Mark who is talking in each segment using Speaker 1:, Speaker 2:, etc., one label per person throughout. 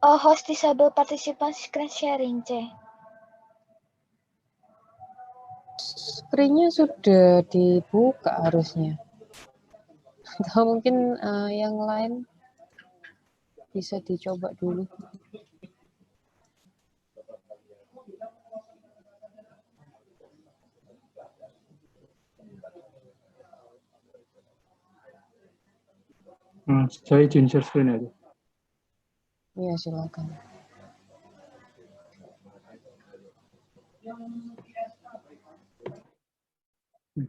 Speaker 1: Host disable participant screen sharing, C.
Speaker 2: Screen-nya sudah dibuka harusnya. Atau mungkin yang lain bisa dicoba dulu.
Speaker 3: Saya izin share screen aja.
Speaker 2: Iya, silakan.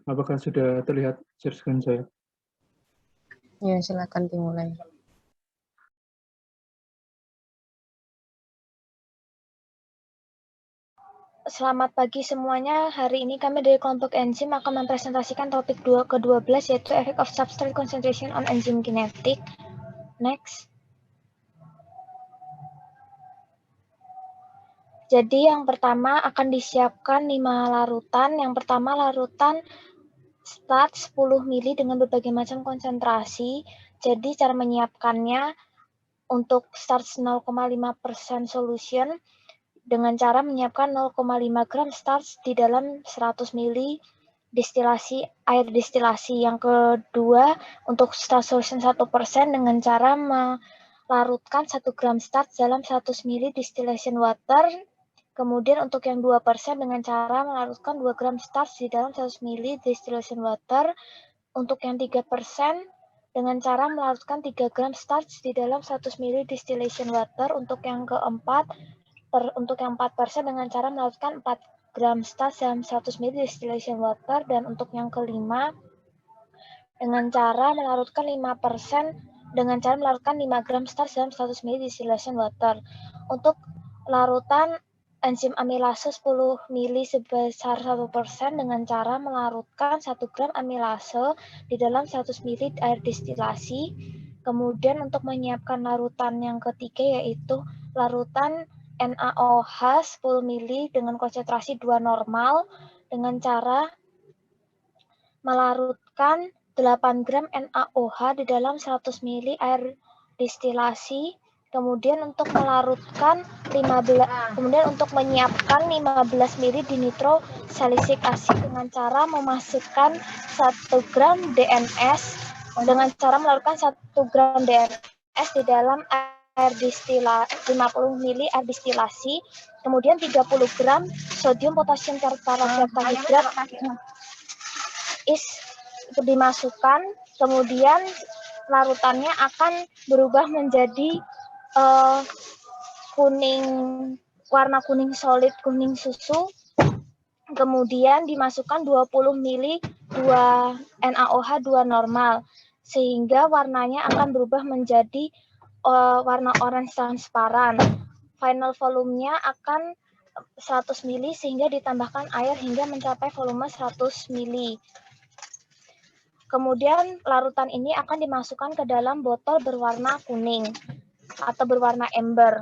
Speaker 3: Apakah sudah terlihat share screen saya?
Speaker 2: Iya, silakan dimulai.
Speaker 1: Selamat pagi semuanya. Hari ini kami dari kelompok enzim akan mempresentasikan topik ke-12 yaitu effect of substrate concentration on enzyme kinetic. Next. Jadi yang pertama akan disiapkan 5 larutan. Yang pertama larutan start 10 mili dengan berbagai macam konsentrasi. Jadi cara menyiapkannya untuk start 0,5% solution dengan cara menyiapkan 0,5 gram starch di dalam 100 ml air distilasi. Yang kedua, untuk starch solution 1% dengan cara melarutkan 1 gram starch dalam 100 ml distillation water. Kemudian untuk yang 2% dengan cara melarutkan 2 gram starch di dalam 100 ml distillation water. Untuk yang 3% dengan cara melarutkan 3 gram starch di dalam 100 ml distillation water. Untuk yang keempat, untuk yang 4% dengan cara melarutkan 4 gram starch dalam 100 ml distillation water. Dan untuk yang kelima, dengan cara melarutkan 5% dengan cara melarutkan 5 gram starch dalam 100 ml distillation water. Untuk larutan enzim amilase 10 ml sebesar 1% dengan cara melarutkan 1 gram amilase di dalam 100 ml air distilasi. Kemudian untuk menyiapkan larutan yang ketiga yaitu larutan NaOH 10 ml dengan konsentrasi 2 normal dengan cara melarutkan 8 gram NaOH di dalam 100 ml air distilasi. Kemudian untuk menyiapkan 15 ml dinitrosilicic acid dengan cara memasukkan 1 gram DNS dengan cara melarutkan 1 gram DNS di dalam air distilasi 50 ml air distilasi. Kemudian 30 gram sodium potasium tetrahidrat dimasukkan. Kemudian larutannya akan berubah menjadi warna kuning solid, kuning susu. Kemudian dimasukkan 20 ml NaOH 2 normal sehingga warnanya akan berubah menjadi warna orange transparan. Final volumenya akan 100 ml sehingga ditambahkan air hingga mencapai volume 100 ml. Kemudian larutan ini akan dimasukkan ke dalam botol berwarna kuning atau berwarna ember.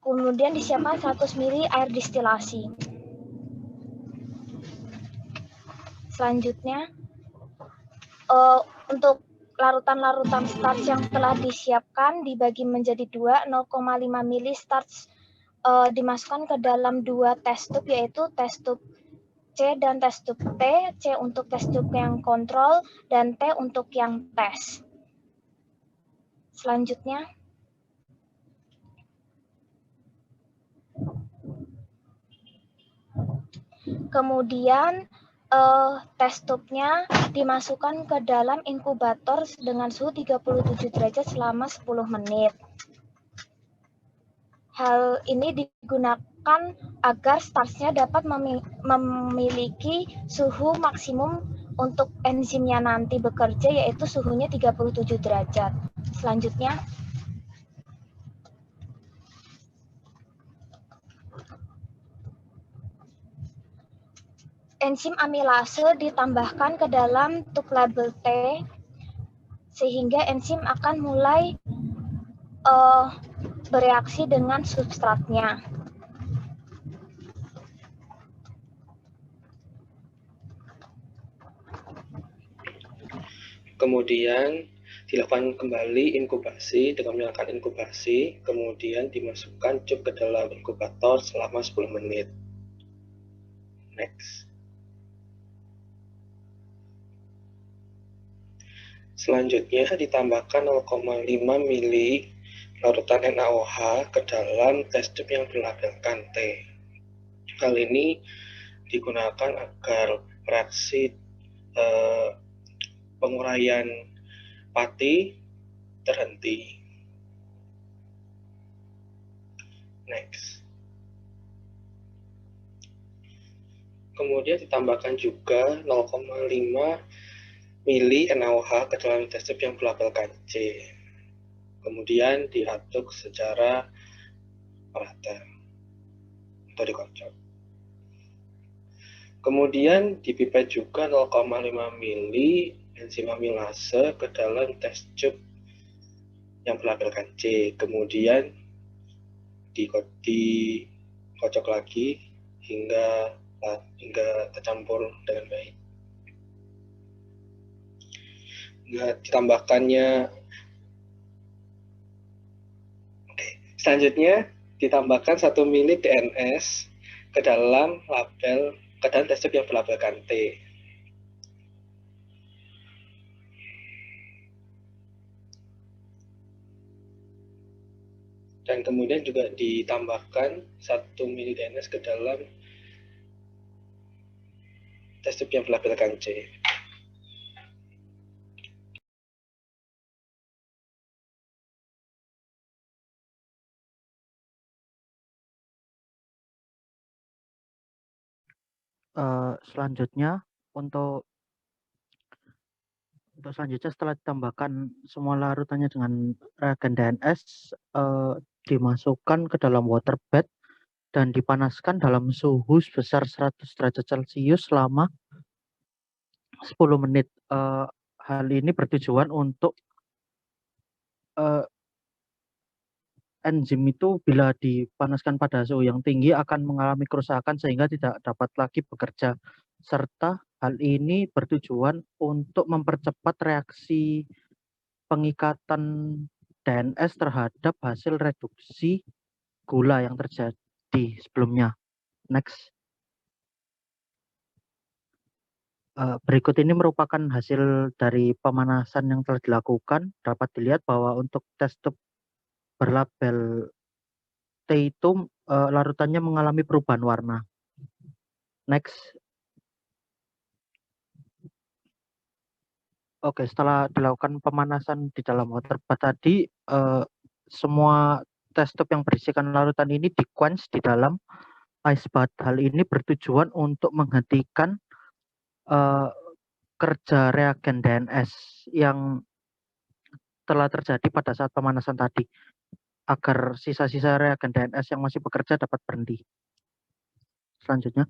Speaker 1: Kemudian disiapkan 100 ml air distilasi. Selanjutnya, untuk larutan-larutan starch yang telah disiapkan dibagi menjadi 2, 0,5 ml starch dimasukkan ke dalam 2 test tube yaitu test tube C dan test tube T, C untuk test tube yang kontrol dan T untuk yang tes. Selanjutnya, kemudian test tube-nya dimasukkan ke dalam inkubator dengan suhu 37 derajat selama 10 menit. Hal ini digunakan agar starch-nya dapat memiliki suhu maksimum untuk enzimnya nanti bekerja, yaitu suhunya 37 derajat. Selanjutnya, enzim amilase ditambahkan ke dalam tube label T, sehingga enzim akan mulai bereaksi dengan substratnya.
Speaker 4: Kemudian Dilakukan kembali inkubasi dengan menyalakan inkubasi, kemudian dimasukkan cup ke dalam inkubator selama 10 menit. Next. Selanjutnya ditambahkan 0,5 mili larutan NaOH ke dalam test tube yang berlabelkan T. Hal ini digunakan agar reaksi penguraian pati terhenti. Next. Kemudian ditambahkan juga 0,5 mili NaOH ke dalam test tube yang berlabelkan C. Kemudian diaduk secara merata atau dikocok. Kemudian dipipet juga 0,5 mili enzim amilase ke dalam test tube yang berlabelkan C. Kemudian dikocok lagi hingga tercampur dengan baik. Selanjutnya ditambahkan 1 mili DNS ke dalam test tube yang berlabelkan T. Dan kemudian juga ditambahkan 1 mili DNS ke dalam test tube yang berlabelkan C.
Speaker 5: Selanjutnya setelah ditambahkan semua larutannya dengan reagen DNS, dimasukkan ke dalam water bed dan dipanaskan dalam suhu sebesar 100 derajat Celcius selama 10 menit. Hal ini bertujuan untuk enzim itu bila dipanaskan pada suhu yang tinggi akan mengalami kerusakan sehingga tidak dapat lagi bekerja, serta hal ini bertujuan untuk mempercepat reaksi pengikatan DNS terhadap hasil reduksi gula yang terjadi sebelumnya. Next. Berikut ini merupakan hasil dari pemanasan yang telah dilakukan. Dapat dilihat bahwa untuk test tube berlabel T itu larutannya mengalami perubahan warna. Next. Oke, setelah dilakukan pemanasan di dalam water bath tadi, semua test tube yang berisikan larutan ini di-quench di dalam ice bath. Hal ini bertujuan untuk menghentikan kerja reagen DNS yang telah terjadi pada saat pemanasan tadi, agar sisa-sisa reagen DNS yang masih bekerja dapat berhenti. Selanjutnya.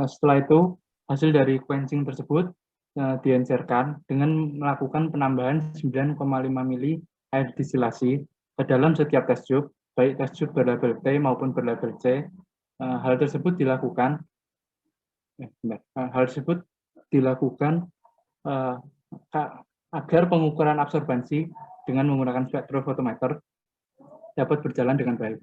Speaker 3: Setelah itu hasil dari quenching tersebut diencerkan dengan melakukan penambahan 9,5 mili air distilasi ke dalam setiap test tube, baik test tube berlabel T maupun berlabel C. Hal tersebut dilakukan agar pengukuran absorbansi dengan menggunakan spektrofotometer dapat berjalan dengan baik.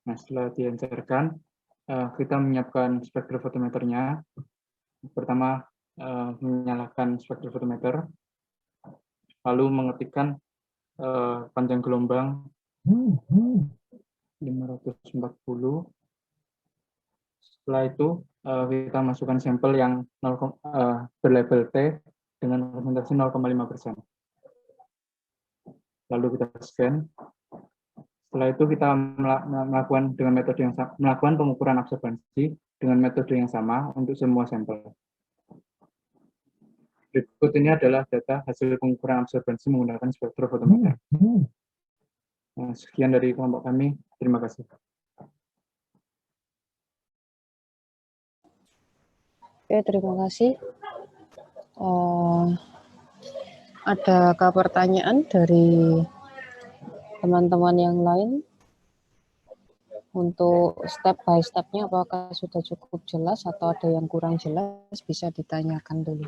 Speaker 3: Nah, setelah diencerkan, kita menyiapkan spektrofotometernya. Pertama, menyalakan spektrofotometer, lalu mengetikkan panjang gelombang 540. Setelah itu, kita masukkan sampel yang berlabel T dengan konsentrasi 0,5%. Lalu kita scan. Setelah itu kita melakukan pengukuran absorbansi dengan metode yang sama untuk semua sampel. Berikut ini adalah data hasil pengukuran absorbansi menggunakan spektrofotometer. Nah, sekian dari kelompok kami. Terima kasih.
Speaker 2: Oke, terima kasih. Adakah pertanyaan dari Teman-teman yang lain, untuk step by step-nya apakah sudah cukup jelas atau ada yang kurang jelas, bisa ditanyakan dulu.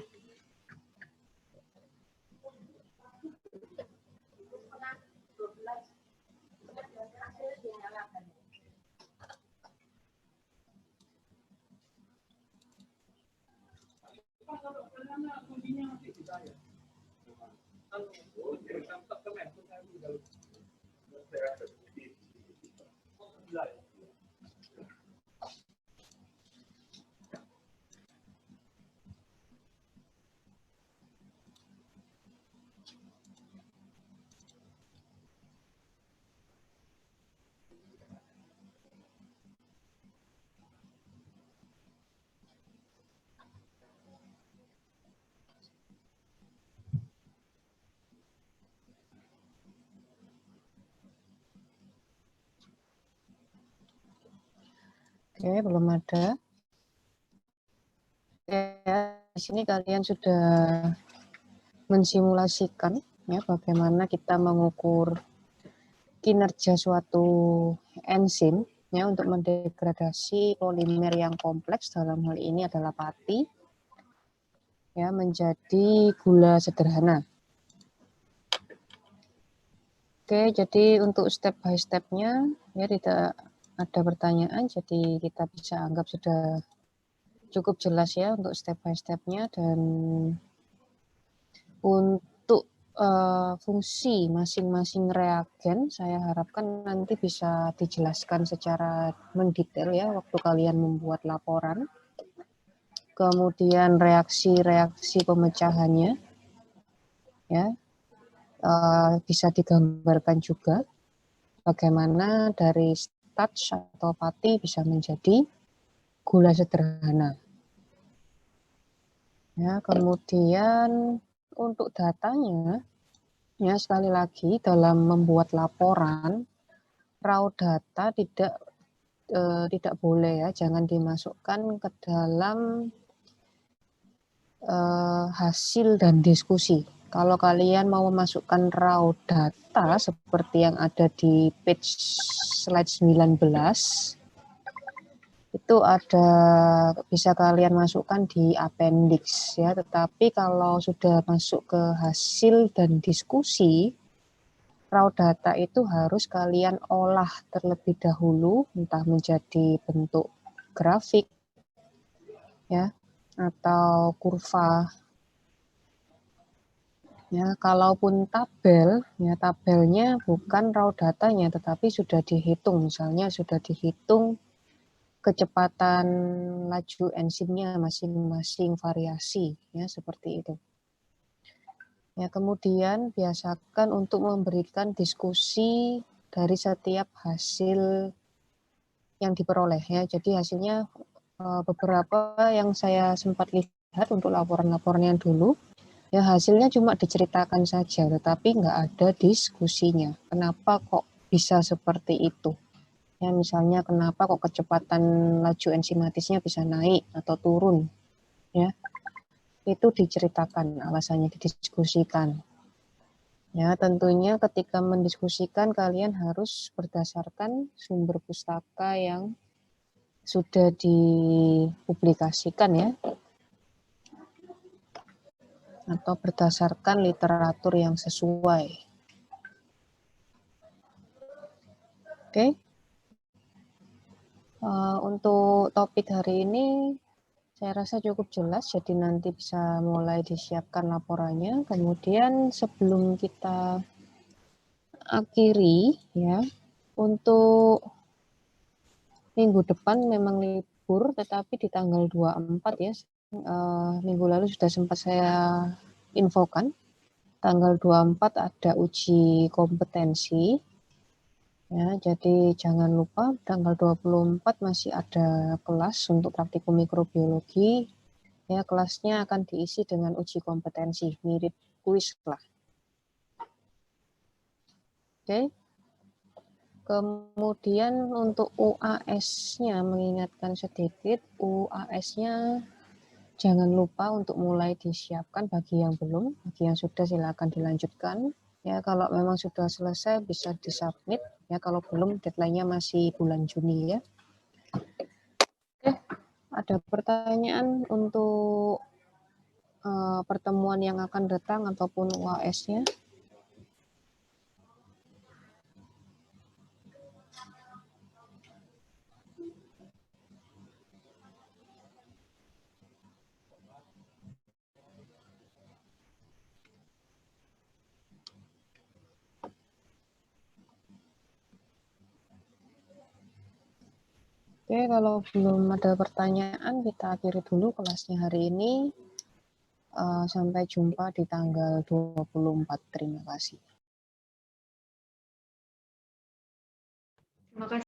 Speaker 2: Oke, belum ada. Ya, di sini kalian sudah mensimulasikan ya bagaimana kita mengukur kinerja suatu enzim ya untuk mendegradasi polimer yang kompleks, dalam hal ini adalah pati, ya, menjadi gula sederhana. Oke, jadi untuk step by step-nya ya tidak ada pertanyaan, jadi kita bisa anggap sudah cukup jelas ya untuk step by step-nya. Dan untuk fungsi masing-masing reagen saya harapkan nanti bisa dijelaskan secara mendetail ya waktu kalian membuat laporan. Kemudian reaksi-reaksi pemecahannya ya bisa digambarkan juga bagaimana dari starch atau pati bisa menjadi gula sederhana. Ya, kemudian untuk datanya, ya sekali lagi dalam membuat laporan, raw data tidak boleh ya, jangan dimasukkan ke dalam hasil dan diskusi. Kalau kalian mau memasukkan raw data seperti yang ada di page slide 19, itu ada bisa kalian masukkan di appendix ya, tetapi kalau sudah masuk ke hasil dan diskusi, raw data itu harus kalian olah terlebih dahulu, entah menjadi bentuk grafik ya atau kurva ya. Kalaupun tabel ya, tabelnya bukan raw datanya tetapi sudah dihitung, misalnya sudah dihitung kecepatan laju enzimnya masing-masing variasi ya, seperti itu. Ya, kemudian biasakan untuk memberikan diskusi dari setiap hasil yang diperoleh ya. Jadi hasilnya beberapa yang saya sempat lihat untuk laporan-laporan yang dulu ya, hasilnya cuma diceritakan saja tetapi nggak ada diskusinya. Kenapa kok bisa seperti itu? Ya, misalnya kenapa kok kecepatan laju enzimatisnya bisa naik atau turun, ya itu diceritakan, alasannya didiskusikan. Ya, tentunya ketika mendiskusikan kalian harus berdasarkan sumber pustaka yang sudah dipublikasikan ya, atau berdasarkan literatur yang sesuai. Oke. Untuk topik hari ini saya rasa cukup jelas, jadi nanti bisa mulai disiapkan laporannya. Kemudian sebelum kita akhiri ya, untuk minggu depan memang libur, tetapi di tanggal 24 ya, minggu lalu sudah sempat saya infokan, tanggal 24 ada uji kompetensi. Ya, jadi jangan lupa tanggal 24 masih ada kelas untuk praktikum mikrobiologi. Ya, kelasnya akan diisi dengan uji kompetensi, mirip kuis lah. Oke. Kemudian untuk UAS-nya, mengingatkan sedikit, UAS-nya jangan lupa untuk mulai disiapkan bagi yang belum, bagi yang sudah silakan dilanjutkan. Ya, kalau memang sudah selesai bisa disubmit. Ya, kalau belum deadline-nya masih bulan Juni ya. Oke, ada pertanyaan untuk pertemuan yang akan datang ataupun UAS-nya? Oke, kalau belum ada pertanyaan, kita akhiri dulu kelasnya hari ini. Sampai jumpa di tanggal 24. Terima kasih.
Speaker 1: Terima kasih.